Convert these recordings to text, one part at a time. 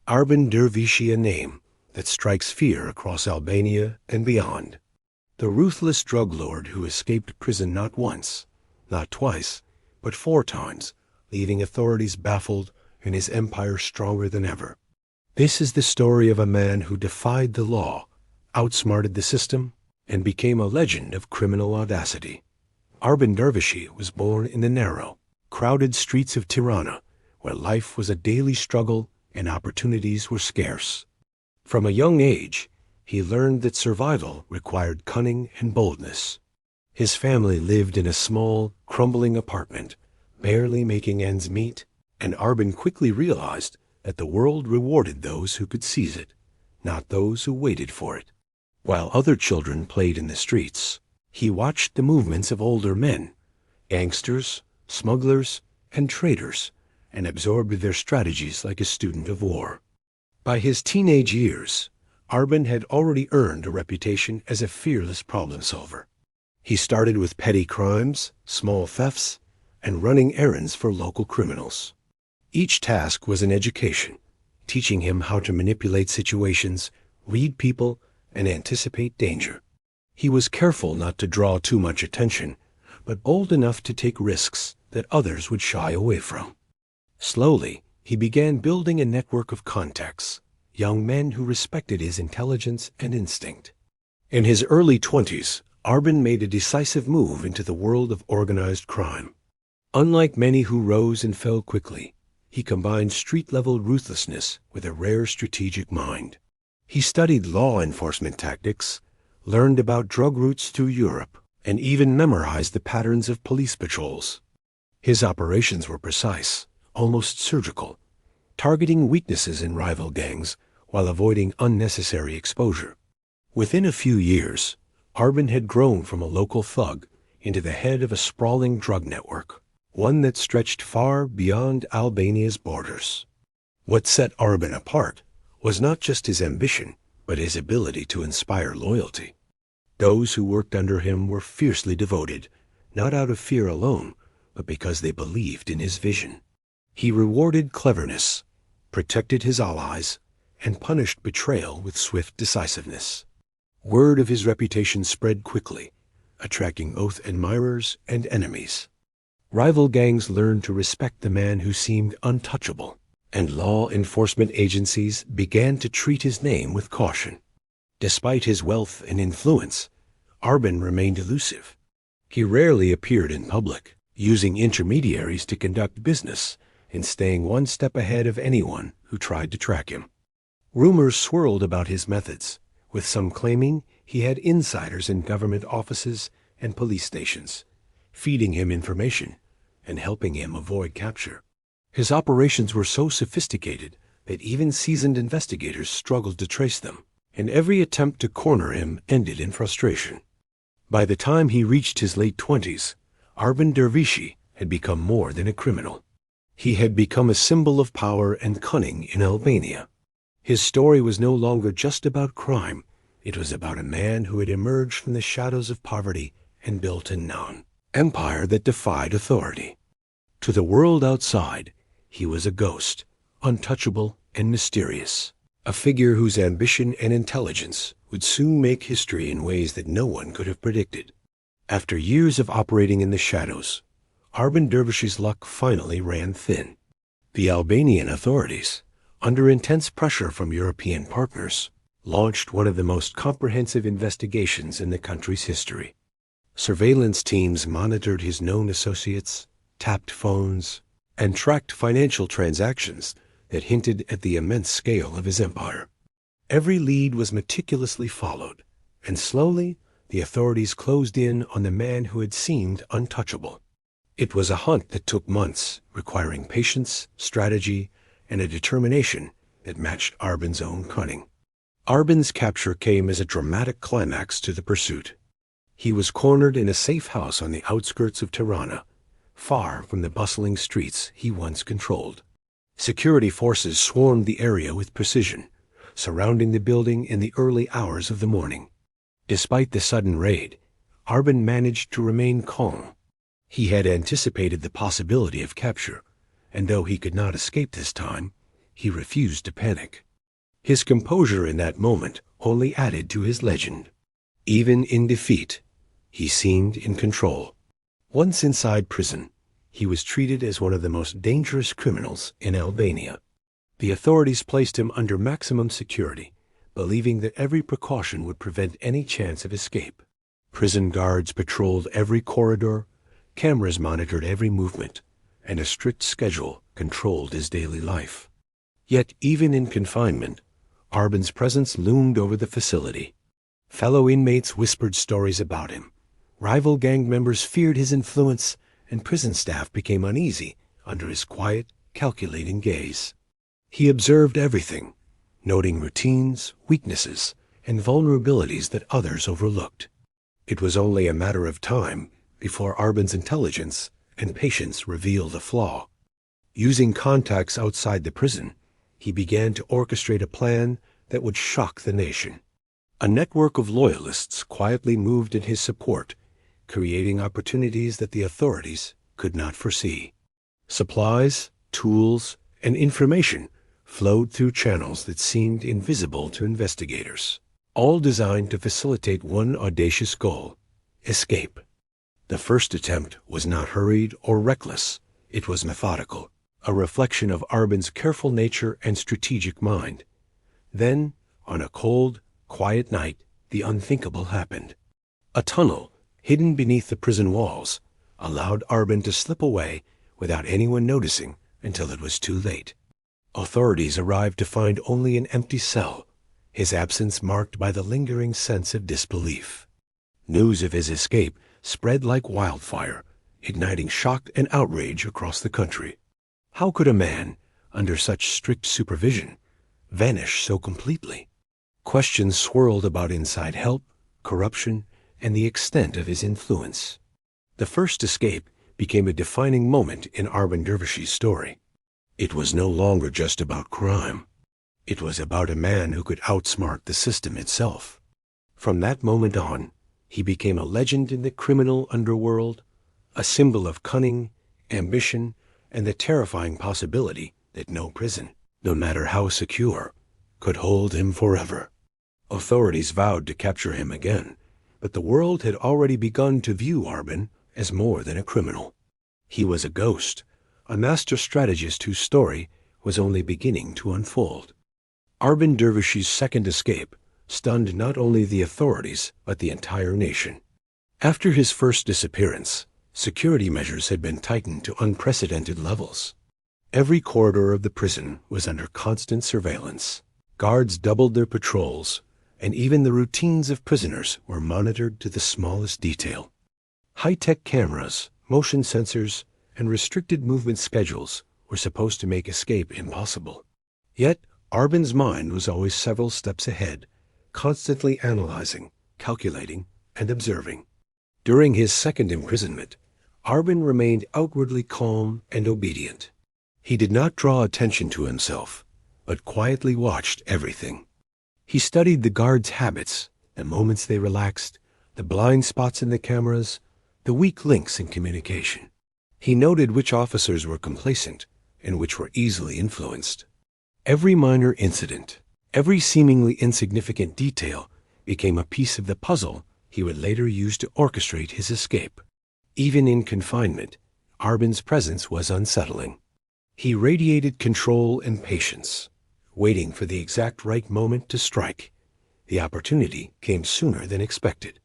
Arben Dervishi, a name that strikes fear across Albania and beyond. The ruthless drug lord who escaped prison not once, not twice, but 4 times, leaving authorities baffled and his empire stronger than ever. This is the story of a man who defied the law, outsmarted the system, and became a legend of criminal audacity. Arben Dervishi was born in the narrow, crowded streets of Tirana, where life was a daily struggle and opportunities were scarce. From a young age, he learned that survival required cunning and boldness. His family lived in a small, crumbling apartment, barely making ends meet, and Arben quickly realized that the world rewarded those who could seize it, not those who waited for it. While other children played in the streets, he watched the movements of older men, gangsters, smugglers, and traders, and absorbed their strategies like a student of war. By his teenage years, Arben had already earned a reputation as a fearless problem solver. He started with petty crimes, small thefts, and running errands for local criminals. Each task was an education, teaching him how to manipulate situations, read people, and anticipate danger. He was careful not to draw too much attention, but bold enough to take risks that others would shy away from. Slowly, he began building a network of contacts, young men who respected his intelligence and instinct. In his early 20s, Arben made a decisive move into the world of organized crime. Unlike many who rose and fell quickly, he combined street-level ruthlessness with a rare strategic mind. He studied law enforcement tactics, learned about drug routes through Europe, and even memorized the patterns of police patrols. His operations were precise, almost surgical, targeting weaknesses in rival gangs while avoiding unnecessary exposure. Within a few years, Arben had grown from a local thug into the head of a sprawling drug network, one that stretched far beyond Albania's borders. What set Arben apart was not just his ambition, but his ability to inspire loyalty. Those who worked under him were fiercely devoted, not out of fear alone, but because they believed in his vision. He rewarded cleverness, protected his allies, and punished betrayal with swift decisiveness. Word of his reputation spread quickly, attracting both admirers and enemies. Rival gangs learned to respect the man who seemed untouchable, and law enforcement agencies began to treat his name with caution. Despite his wealth and influence, Arben remained elusive. He rarely appeared in public, using intermediaries to conduct business and staying one step ahead of anyone who tried to track him. Rumors swirled about his methods, with some claiming he had insiders in government offices and police stations, feeding him information and helping him avoid capture. His operations were so sophisticated that even seasoned investigators struggled to trace them, and every attempt to corner him ended in frustration. By the time he reached his late 20s, Arben Dervishi had become more than a criminal. He had become a symbol of power and cunning in Albania. His story was no longer just about crime. It was about a man who had emerged from the shadows of poverty and built a empire that defied authority. To the world outside, he was a ghost, untouchable and mysterious, a figure whose ambition and intelligence would soon make history in ways that no one could have predicted. After years of operating in the shadows, Arben Dervishi's luck finally ran thin. The Albanian authorities, under intense pressure from European partners, launched one of the most comprehensive investigations in the country's history. Surveillance teams monitored his known associates, tapped phones, and tracked financial transactions that hinted at the immense scale of his empire. Every lead was meticulously followed, and slowly the authorities closed in on the man who had seemed untouchable. It was a hunt that took months, requiring patience, strategy, and a determination that matched Arben's own cunning. Arben's capture came as a dramatic climax to the pursuit. He was cornered in a safe house on the outskirts of Tirana, far from the bustling streets he once controlled. Security forces swarmed the area with precision, surrounding the building in the early hours of the morning. Despite the sudden raid, Arben managed to remain calm. He had anticipated the possibility of capture, and though he could not escape this time, he refused to panic. His composure in that moment only added to his legend. Even in defeat, he seemed in control. Once inside prison, he was treated as one of the most dangerous criminals in Albania. The authorities placed him under maximum security, believing that every precaution would prevent any chance of escape. Prison guards patrolled every corridor, cameras monitored every movement, and a strict schedule controlled his daily life. Yet even in confinement, Arben's presence loomed over the facility. Fellow inmates whispered stories about him. Rival gang members feared his influence, and prison staff became uneasy under his quiet, calculating gaze. He observed everything, noting routines, weaknesses, and vulnerabilities that others overlooked. It was only a matter of time before Arben's intelligence and patience revealed a flaw. Using contacts outside the prison, he began to orchestrate a plan that would shock the nation. A network of loyalists quietly moved in his support, creating opportunities that the authorities could not foresee. Supplies, tools, and information flowed through channels that seemed invisible to investigators, all designed to facilitate one audacious goal: escape. The first attempt was not hurried or reckless. It was methodical, a reflection of Arben's careful nature and strategic mind. Then, on a cold, quiet night, the unthinkable happened. A tunnel, hidden beneath the prison walls, allowed Arben to slip away without anyone noticing until it was too late. Authorities arrived to find only an empty cell, his absence marked by the lingering sense of disbelief. News of his escape spread like wildfire, igniting shock and outrage across the country. How could a man, under such strict supervision, vanish so completely? Questions swirled about inside help, corruption, and the extent of his influence. The first escape became a defining moment in Arben Dervishi's story. It was no longer just about crime. It was about a man who could outsmart the system itself. From that moment on, he became a legend in the criminal underworld, a symbol of cunning, ambition, and the terrifying possibility that no prison, no matter how secure, could hold him forever. Authorities vowed to capture him again, but the world had already begun to view Arben as more than a criminal. He was a ghost, a master strategist whose story was only beginning to unfold. Arben Dervishi's second escape stunned not only the authorities but the entire nation. After his first disappearance, security measures had been tightened to unprecedented levels. Every corridor of the prison was under constant surveillance. Guards doubled their patrols, and even the routines of prisoners were monitored to the smallest detail. High-tech cameras, motion sensors, and restricted movement schedules were supposed to make escape impossible. Yet, Arben's mind was always several steps ahead, constantly analyzing, calculating, and observing. During his second imprisonment, Arben remained outwardly calm and obedient. He did not draw attention to himself, but quietly watched everything. He studied the guards' habits, the moments they relaxed, the blind spots in the cameras, the weak links in communication. He noted which officers were complacent and which were easily influenced. Every minor incident, every seemingly insignificant detail became a piece of the puzzle he would later use to orchestrate his escape. Even in confinement, Arben's presence was unsettling. He radiated control and patience, waiting for the exact right moment to strike. The opportunity came sooner than expected.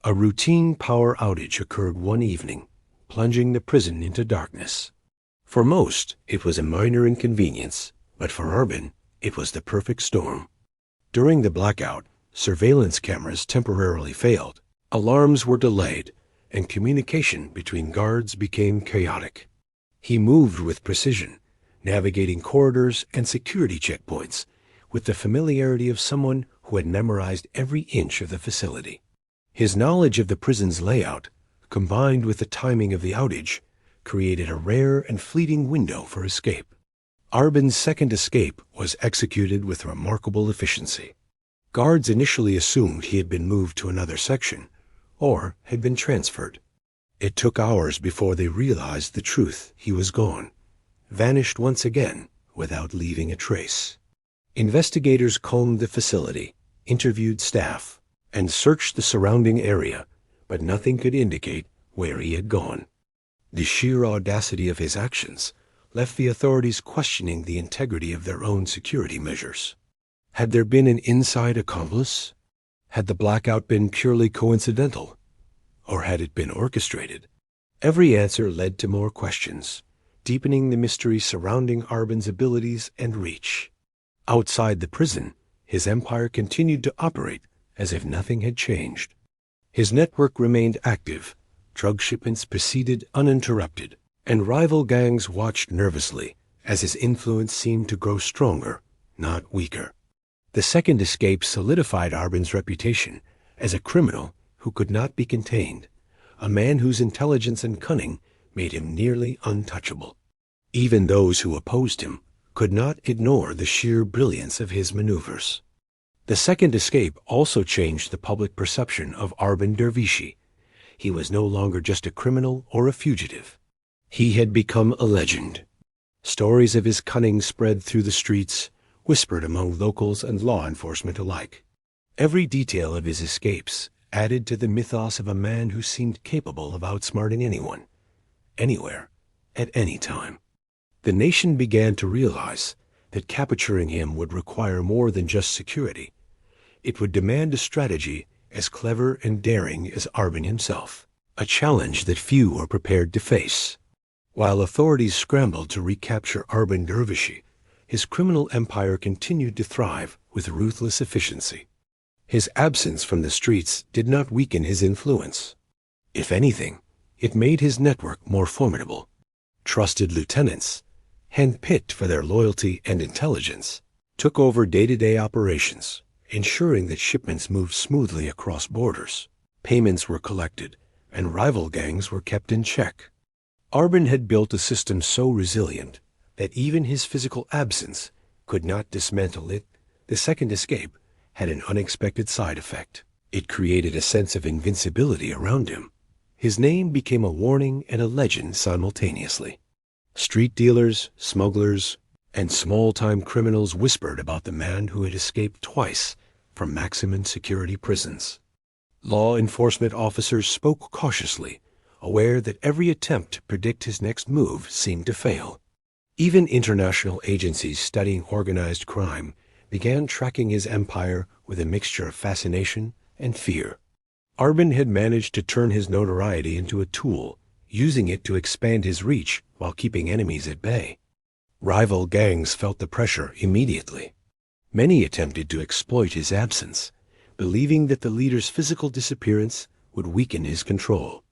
A routine power outage occurred one evening, plunging the prison into darkness. For most, it was a minor inconvenience, but for Arben, it was the perfect storm. During the blackout, surveillance cameras temporarily failed, alarms were delayed, and communication between guards became chaotic. He moved with precision, navigating corridors and security checkpoints with the familiarity of someone who had memorized every inch of the facility. His knowledge of the prison's layout, combined with the timing of the outage, created a rare and fleeting window for escape. Arben's second escape was executed with remarkable efficiency. Guards initially assumed he had been moved to another section, or had been transferred. It took hours before they realized the truth: he was gone, vanished once again, without leaving a trace. Investigators combed the facility, interviewed staff, and searched the surrounding area, but nothing could indicate where he had gone. The sheer audacity of his actions left the authorities questioning the integrity of their own security measures. Had there been an inside accomplice? Had the blackout been purely coincidental? Or had it been orchestrated? Every answer led to more questions, deepening the mystery surrounding Arben's abilities and reach. Outside the prison, his empire continued to operate as if nothing had changed. His network remained active, drug shipments proceeded uninterrupted, and rival gangs watched nervously as his influence seemed to grow stronger, not weaker. The second escape solidified Arben's reputation as a criminal who could not be contained, a man whose intelligence and cunning made him nearly untouchable. Even those who opposed him could not ignore the sheer brilliance of his maneuvers. The second escape also changed the public perception of Arben Dervishi. He was no longer just a criminal or a fugitive. He had become a legend. Stories of his cunning spread through the streets, whispered among locals and law enforcement alike. Every detail of his escapes added to the mythos of a man who seemed capable of outsmarting anyone, anywhere, at any time. The nation began to realize that capturing him would require more than just security. It would demand a strategy as clever and daring as Arben himself, a challenge that few were prepared to face. While authorities scrambled to recapture Arben Dervishi, his criminal empire continued to thrive with ruthless efficiency. His absence from the streets did not weaken his influence. If anything, it made his network more formidable. Trusted lieutenants, handpicked for their loyalty and intelligence, took over day-to-day operations, ensuring that shipments moved smoothly across borders. Payments were collected, and rival gangs were kept in check. Arben had built a system so resilient that even his physical absence could not dismantle it. The second escape had an unexpected side effect. It created a sense of invincibility around him. His name became a warning and a legend simultaneously. Street dealers, smugglers, and small-time criminals whispered about the man who had escaped twice from maximum security prisons. Law enforcement officers spoke cautiously, aware that every attempt to predict his next move seemed to fail. Even international agencies studying organized crime began tracking his empire with a mixture of fascination and fear. Arben had managed to turn his notoriety into a tool, using it to expand his reach while keeping enemies at bay. Rival gangs felt the pressure immediately. Many attempted to exploit his absence, believing that the leader's physical disappearance would weaken his control.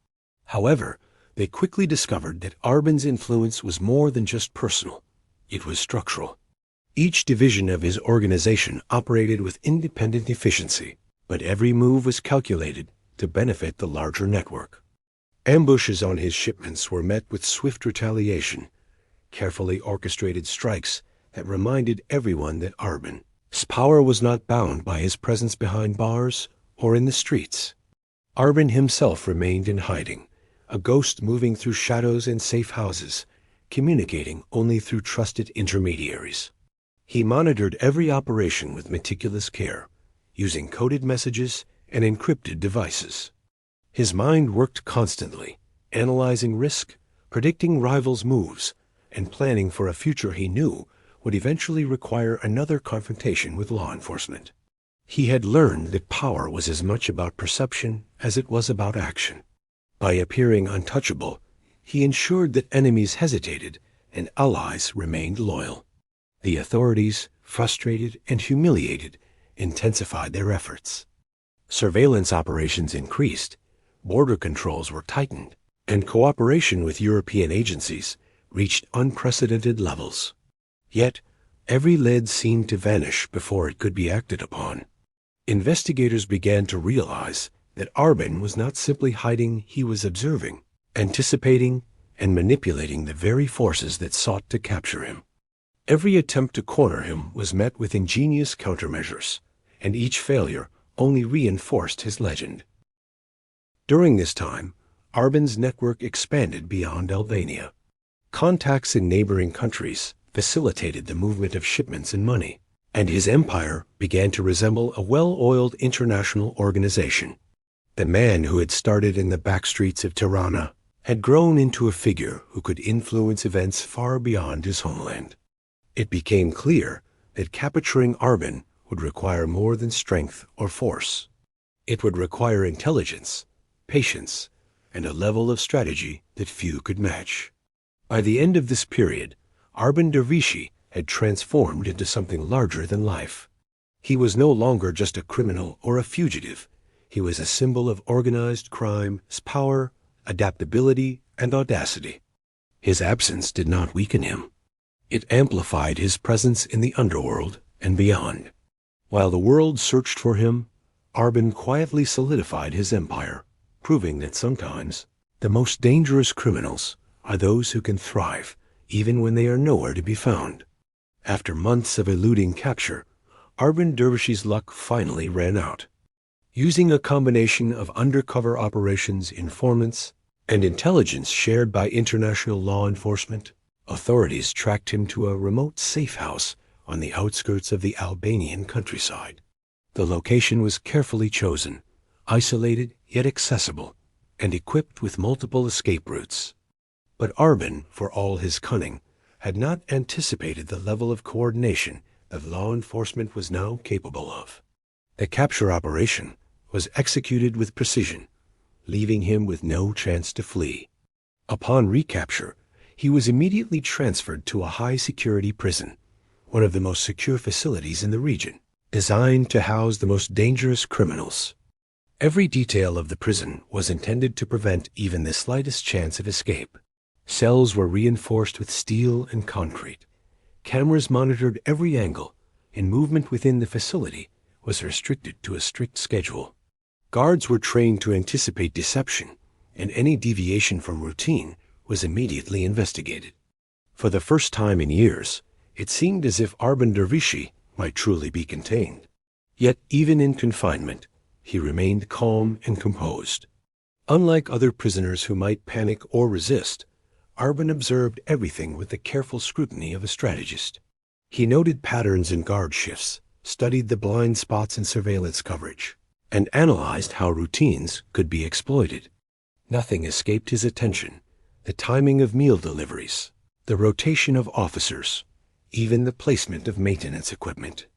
However, they quickly discovered that Arben's influence was more than just personal. It was structural. Each division of his organization operated with independent efficiency, but every move was calculated to benefit the larger network. Ambushes on his shipments were met with swift retaliation, carefully orchestrated strikes that reminded everyone that Arben's power was not bound by his presence behind bars or in the streets. Arben himself remained in hiding, a ghost moving through shadows and safe houses, communicating only through trusted intermediaries. He monitored every operation with meticulous care, using coded messages and encrypted devices. His mind worked constantly, analyzing risk, predicting rivals' moves, and planning for a future he knew would eventually require another confrontation with law enforcement. He had learned that power was as much about perception as it was about action. By appearing untouchable, he ensured that enemies hesitated and allies remained loyal. The authorities, frustrated and humiliated, intensified their efforts. Surveillance operations increased, border controls were tightened, and cooperation with European agencies reached unprecedented levels. Yet, every lead seemed to vanish before it could be acted upon. Investigators began to realize that Arben was not simply hiding, he was observing, anticipating, and manipulating the very forces that sought to capture him. Every attempt to corner him was met with ingenious countermeasures, and each failure only reinforced his legend. During this time, Arben's network expanded beyond Albania. Contacts in neighboring countries facilitated the movement of shipments and money, and his empire began to resemble a well-oiled international organization. The man who had started in the back streets of Tirana had grown into a figure who could influence events far beyond his homeland. It became clear that capturing Arben would require more than strength or force. It would require intelligence, patience, and a level of strategy that few could match. By the end of this period, Arben Dervishi had transformed into something larger than life. He was no longer just a criminal or a fugitive. He was a symbol of organized crime, power, adaptability, and audacity. His absence did not weaken him. It amplified his presence in the underworld and beyond. While the world searched for him, Arben quietly solidified his empire, proving that sometimes the most dangerous criminals are those who can thrive even when they are nowhere to be found. After months of eluding capture, Arben Dervishi's luck finally ran out. Using a combination of undercover operations, informants, and intelligence shared by international law enforcement, authorities tracked him to a remote safe house on the outskirts of the Albanian countryside. The location was carefully chosen, isolated yet accessible, and equipped with multiple escape routes. But Arben, for all his cunning, had not anticipated the level of coordination that law enforcement was now capable of. The capture operation was executed with precision, leaving him with no chance to flee. Upon recapture, he was immediately transferred to a high-security prison, one of the most secure facilities in the region, designed to house the most dangerous criminals. Every detail of the prison was intended to prevent even the slightest chance of escape. Cells were reinforced with steel and concrete. Cameras monitored every angle, and movement within the facility was restricted to a strict schedule. Guards were trained to anticipate deception, and any deviation from routine was immediately investigated. For the first time in years, it seemed as if Arben Dervishi might truly be contained. Yet even in confinement, he remained calm and composed. Unlike other prisoners who might panic or resist, Arben observed everything with the careful scrutiny of a strategist. He noted patterns in guard shifts, studied the blind spots in surveillance coverage, and analyzed how routines could be exploited. Nothing escaped his attention: the timing of meal deliveries, the rotation of officers, even the placement of maintenance equipment.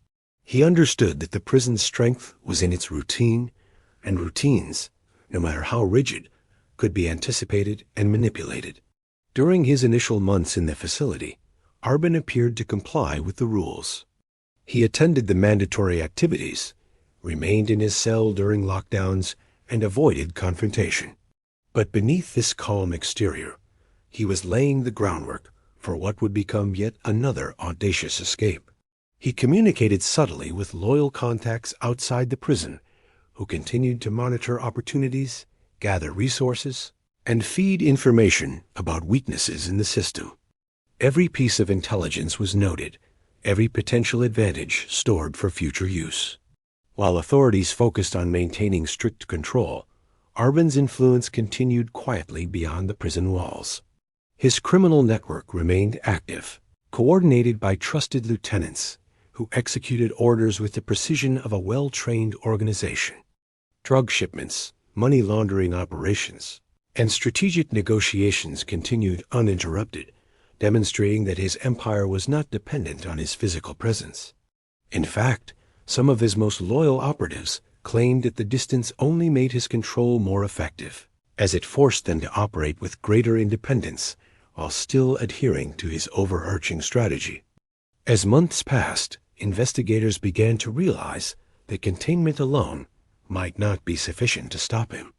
He understood that the prison's strength was in its routine, and routines, no matter how rigid, could be anticipated and manipulated. During his initial months in the facility, Arben appeared to comply with the rules. He attended the mandatory activities, remained in his cell during lockdowns, and avoided confrontation. But beneath this calm exterior, he was laying the groundwork for what would become yet another audacious escape. He communicated subtly with loyal contacts outside the prison, who continued to monitor opportunities, gather resources, and feed information about weaknesses in the system. Every piece of intelligence was noted, every potential advantage stored for future use. While authorities focused on maintaining strict control, Arben's influence continued quietly beyond the prison walls. His criminal network remained active, coordinated by trusted lieutenants who executed orders with the precision of a well-trained organization. Drug shipments, money laundering operations, and strategic negotiations continued uninterrupted, demonstrating that his empire was not dependent on his physical presence. In fact, some of his most loyal operatives claimed that the distance only made his control more effective, as it forced them to operate with greater independence while still adhering to his overarching strategy. As months passed, investigators began to realize that containment alone might not be sufficient to stop him.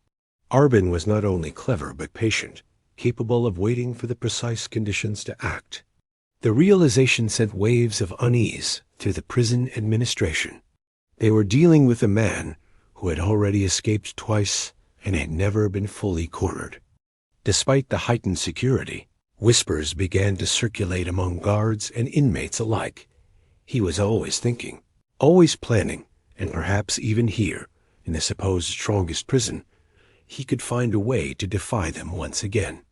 Arben was not only clever but patient, capable of waiting for the precise conditions to act. The realization sent waves of unease through the prison administration. They were dealing with a man who had already escaped twice and had never been fully cornered. Despite the heightened security, whispers began to circulate among guards and inmates alike. He was always thinking, always planning, and perhaps even here, in the supposed strongest prison, he could find a way to defy them once again.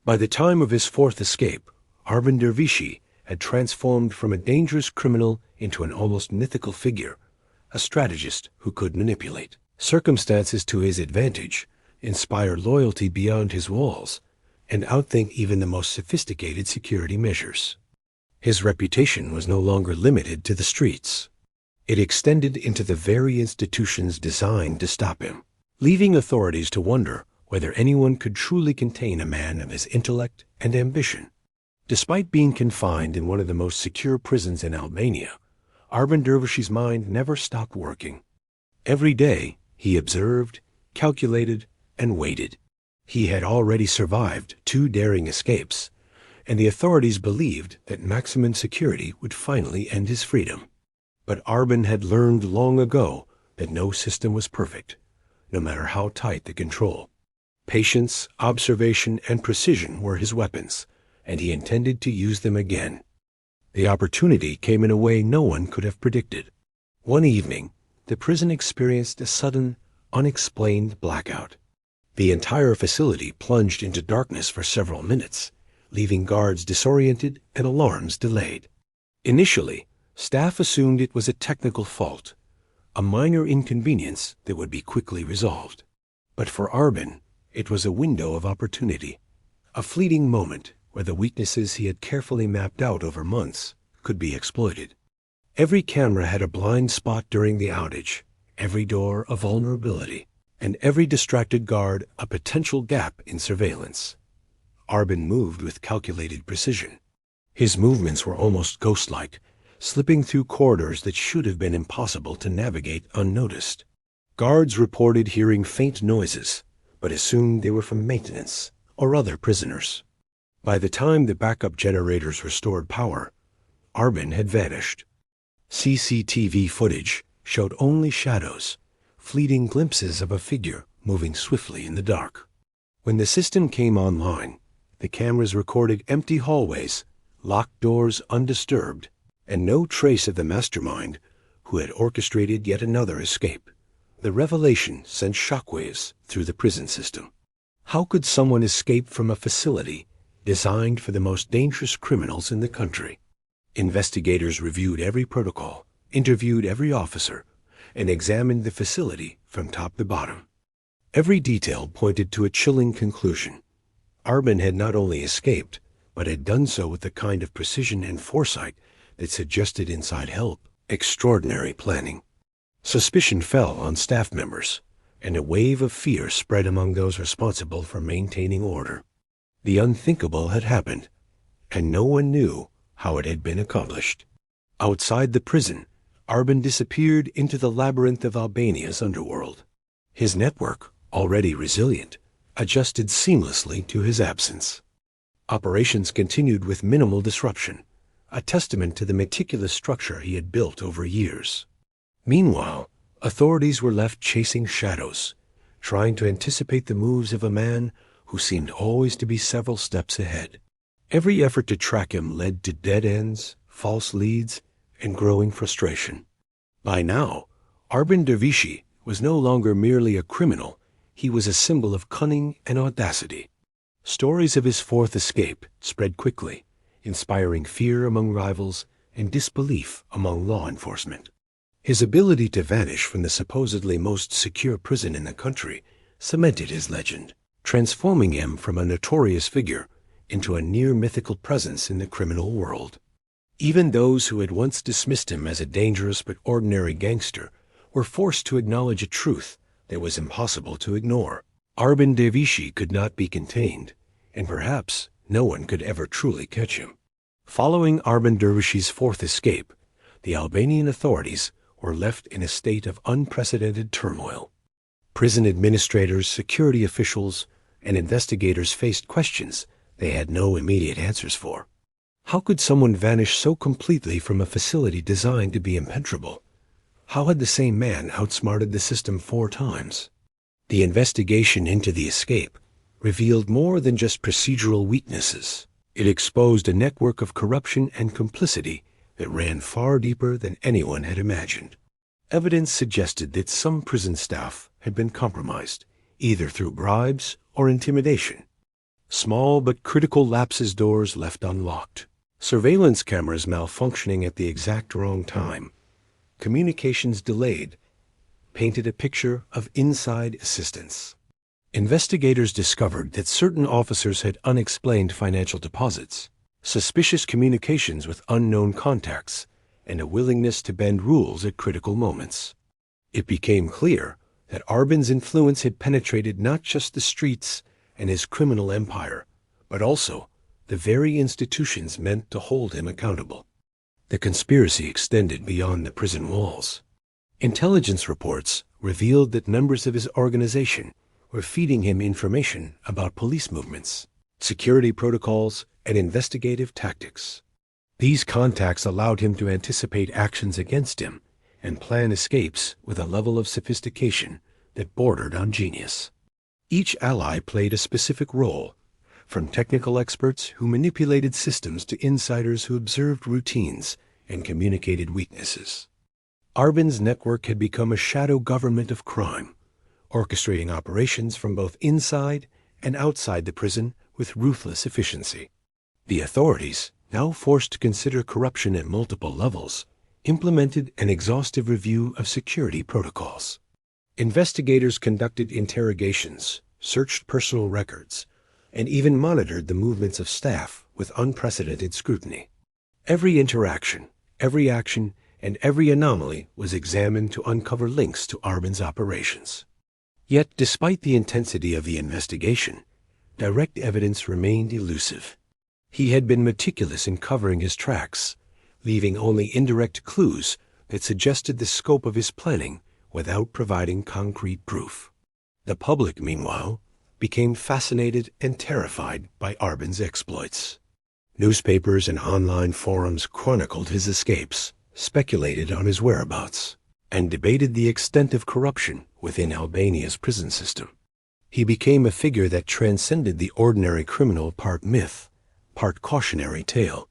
By the time of his fourth escape, Arben Dervishi had transformed from a dangerous criminal into an almost mythical figure, a strategist who could manipulate circumstances to his advantage, inspire loyalty beyond his walls, and outthink even the most sophisticated security measures. His reputation was no longer limited to the streets. It extended into the very institutions designed to stop him, leaving authorities to wonder whether anyone could truly contain a man of his intellect and ambition. Despite being confined in one of the most secure prisons in Albania, Arben Dervishi's mind never stopped working. Every day, he observed, calculated, and waited. He had already survived 2 daring escapes, and the authorities believed that maximum security would finally end his freedom. But Arben had learned long ago that no system was perfect, no matter how tight the control. Patience, observation, and precision were his weapons, and he intended to use them again. The opportunity came in a way no one could have predicted. One evening, the prison experienced a sudden, unexplained blackout. The entire facility plunged into darkness for several minutes, leaving guards disoriented and alarms delayed. Initially, staff assumed it was a technical fault, a minor inconvenience that would be quickly resolved. But for Arben, it was a window of opportunity, a fleeting moment where the weaknesses he had carefully mapped out over months could be exploited. Every camera had a blind spot during the outage, every door a vulnerability, and every distracted guard a potential gap in surveillance. Arben moved with calculated precision. His movements were almost ghost-like, slipping through corridors that should have been impossible to navigate unnoticed. Guards reported hearing faint noises, but assumed they were from maintenance or other prisoners. By the time the backup generators restored power, Arben had vanished. CCTV footage showed only shadows, fleeting glimpses of a figure moving swiftly in the dark. When the system came online, the cameras recorded empty hallways, locked doors undisturbed, and no trace of the mastermind who had orchestrated yet another escape. The revelation sent shockwaves through the prison system. How could someone escape from a facility designed for the most dangerous criminals in the country? Investigators reviewed every protocol, interviewed every officer, and examined the facility from top to bottom. Every detail pointed to a chilling conclusion. Arben had not only escaped, but had done so with the kind of precision and foresight that suggested inside help, extraordinary planning. Suspicion fell on staff members, and a wave of fear spread among those responsible for maintaining order. The unthinkable had happened, and no one knew how it had been accomplished. Outside the prison, Arben disappeared into the labyrinth of Albania's underworld. His network, already resilient, adjusted seamlessly to his absence. Operations continued with minimal disruption, a testament to the meticulous structure he had built over years. Meanwhile, authorities were left chasing shadows, trying to anticipate the moves of a man who seemed always to be several steps ahead. Every effort to track him led to dead ends, false leads, and growing frustration. By now, Arben Dervishi was no longer merely a criminal, he was a symbol of cunning and audacity. Stories of his 4th escape spread quickly, inspiring fear among rivals and disbelief among law enforcement. His ability to vanish from the supposedly most secure prison in the country cemented his legend, transforming him from a notorious figure into a near-mythical presence in the criminal world. Even those who had once dismissed him as a dangerous but ordinary gangster were forced to acknowledge a truth that was impossible to ignore. Arben Dervishi could not be contained, and perhaps no one could ever truly catch him. Following Arben Dervishi's 4th escape, the Albanian authorities were left in a state of unprecedented turmoil. Prison administrators, security officials, and investigators faced questions they had no immediate answers for. How could someone vanish so completely from a facility designed to be impenetrable? How had the same man outsmarted the system 4 times? The investigation into the escape revealed more than just procedural weaknesses. It exposed a network of corruption and complicity that ran far deeper than anyone had imagined. Evidence suggested that some prison staff had been compromised, either through bribes or intimidation. Small but critical lapses, doors left unlocked. Surveillance cameras malfunctioning at the exact wrong time, communications delayed, painted a picture of inside assistance. Investigators discovered that certain officers had unexplained financial deposits, suspicious communications with unknown contacts, and a willingness to bend rules at critical moments. It became clear that Arben's influence had penetrated not just the streets and his criminal empire, but also the very institutions meant to hold him accountable. The conspiracy extended beyond the prison walls. Intelligence reports revealed that members of his organization were feeding him information about police movements, security protocols, and investigative tactics. These contacts allowed him to anticipate actions against him and plan escapes with a level of sophistication that bordered on genius. Each ally played a specific role, from technical experts who manipulated systems to insiders who observed routines and communicated weaknesses. Arben's network had become a shadow government of crime, orchestrating operations from both inside and outside the prison with ruthless efficiency. The authorities, now forced to consider corruption at multiple levels, implemented an exhaustive review of security protocols. Investigators conducted interrogations, searched personal records, and even monitored the movements of staff with unprecedented scrutiny. Every interaction, every action, and every anomaly was examined to uncover links to Arben's operations. Yet, despite the intensity of the investigation, direct evidence remained elusive. He had been meticulous in covering his tracks, leaving only indirect clues that suggested the scope of his planning without providing concrete proof. The public, meanwhile, became fascinated and terrified by Arben's exploits. Newspapers and online forums chronicled his escapes, speculated on his whereabouts, and debated the extent of corruption within Albania's prison system. He became a figure that transcended the ordinary criminal, part myth, part cautionary tale.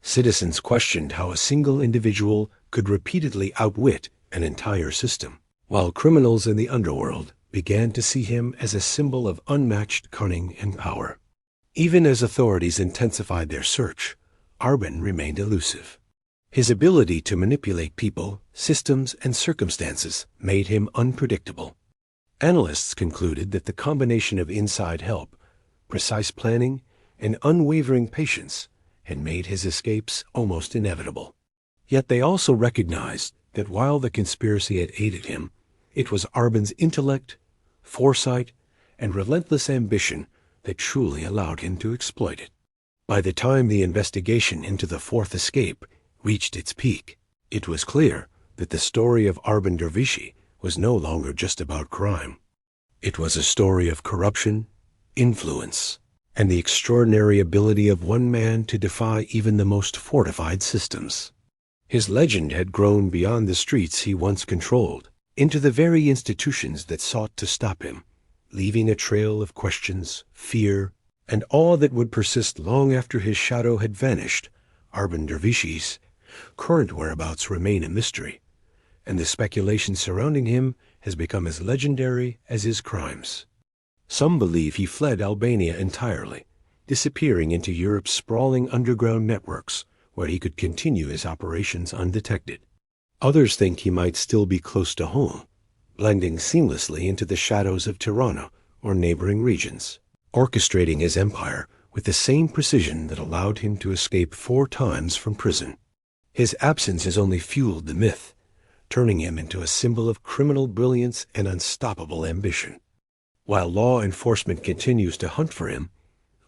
Citizens questioned how a single individual could repeatedly outwit an entire system, while criminals in the underworld began to see him as a symbol of unmatched cunning and power. Even as authorities intensified their search, Arben remained elusive. His ability to manipulate people, systems, and circumstances made him unpredictable. Analysts concluded that the combination of inside help, precise planning, and unwavering patience had made his escapes almost inevitable. Yet they also recognized that while the conspiracy had aided him, it was Arben's intellect, foresight, and relentless ambition that truly allowed him to exploit it. By the time the investigation into the fourth escape reached its peak, it was clear that the story of Arben Dervishi was no longer just about crime. It was a story of corruption, influence, and the extraordinary ability of one man to defy even the most fortified systems. His legend had grown beyond the streets he once controlled, into the very institutions that sought to stop him, leaving a trail of questions, fear, and awe that would persist long after his shadow had vanished. Arben Dervishi's current whereabouts remain a mystery, and the speculation surrounding him has become as legendary as his crimes. Some believe he fled Albania entirely, disappearing into Europe's sprawling underground networks where he could continue his operations undetected. Others think he might still be close to home, blending seamlessly into the shadows of Tirana or neighboring regions, orchestrating his empire with the same precision that allowed him to escape 4 times from prison. His absence has only fueled the myth, turning him into a symbol of criminal brilliance and unstoppable ambition. While law enforcement continues to hunt for him,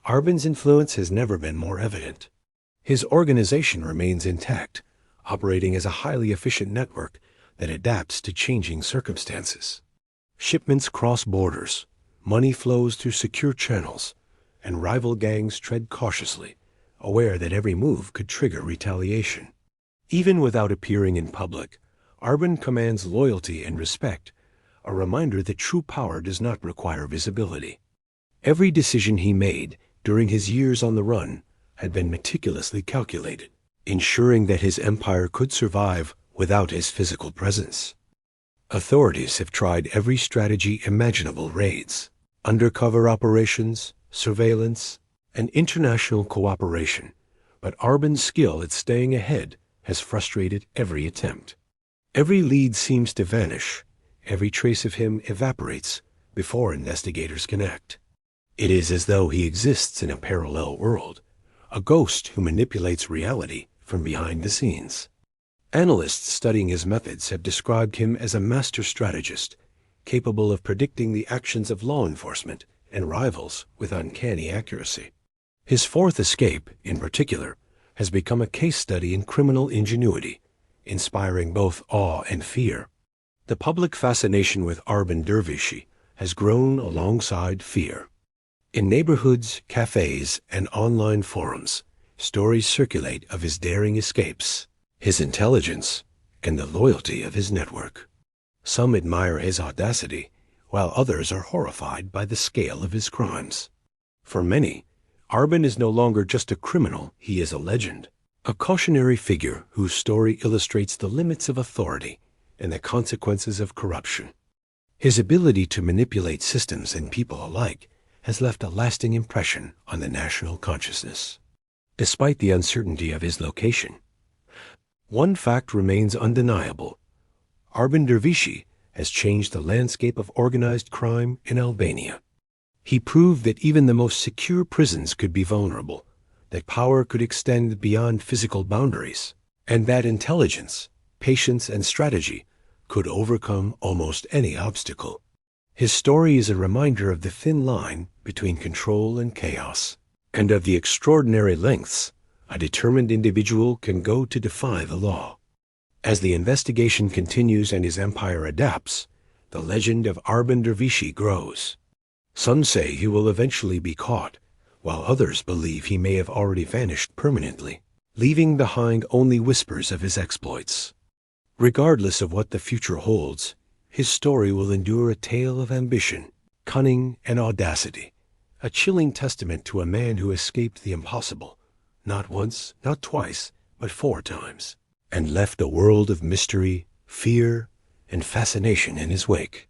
Arben's influence has never been more evident. His organization remains intact, operating as a highly efficient network that adapts to changing circumstances. Shipments cross borders, money flows through secure channels, and rival gangs tread cautiously, aware that every move could trigger retaliation. Even without appearing in public, Arben commands loyalty and respect, a reminder that true power does not require visibility. Every decision he made during his years on the run had been meticulously calculated, ensuring that his empire could survive without his physical presence. Authorities have tried every strategy imaginable: raids, undercover operations, surveillance, and international cooperation, but Arben's skill at staying ahead has frustrated every attempt. Every lead seems to vanish, every trace of him evaporates before investigators can act. It is as though he exists in a parallel world, a ghost who manipulates reality from behind the scenes. Analysts studying his methods have described him as a master strategist, capable of predicting the actions of law enforcement and rivals with uncanny accuracy. His fourth escape, in particular, has become a case study in criminal ingenuity, inspiring both awe and fear. The public fascination with Arben Dervishi has grown alongside fear. In neighborhoods, cafes, and online forums, stories circulate of his daring escapes, his intelligence, and the loyalty of his network. Some admire his audacity, while others are horrified by the scale of his crimes. For many, Arben is no longer just a criminal, he is a legend, a cautionary figure whose story illustrates the limits of authority and the consequences of corruption. His ability to manipulate systems and people alike has left a lasting impression on the national consciousness. Despite the uncertainty of his location, one fact remains undeniable. Arben Dervishi has changed the landscape of organized crime in Albania. He proved that even the most secure prisons could be vulnerable, that power could extend beyond physical boundaries, and that intelligence, patience, and strategy could overcome almost any obstacle. His story is a reminder of the thin line between control and chaos, and of the extraordinary lengths a determined individual can go to defy the law. As the investigation continues and his empire adapts, the legend of Arben Dervishi grows. Some say he will eventually be caught, while others believe he may have already vanished permanently, leaving behind only whispers of his exploits. Regardless of what the future holds, his story will endure a tale of ambition, cunning, and audacity, a chilling testament to a man who escaped the impossible, not once, not twice, but 4 times, and left a world of mystery, fear, and fascination in his wake.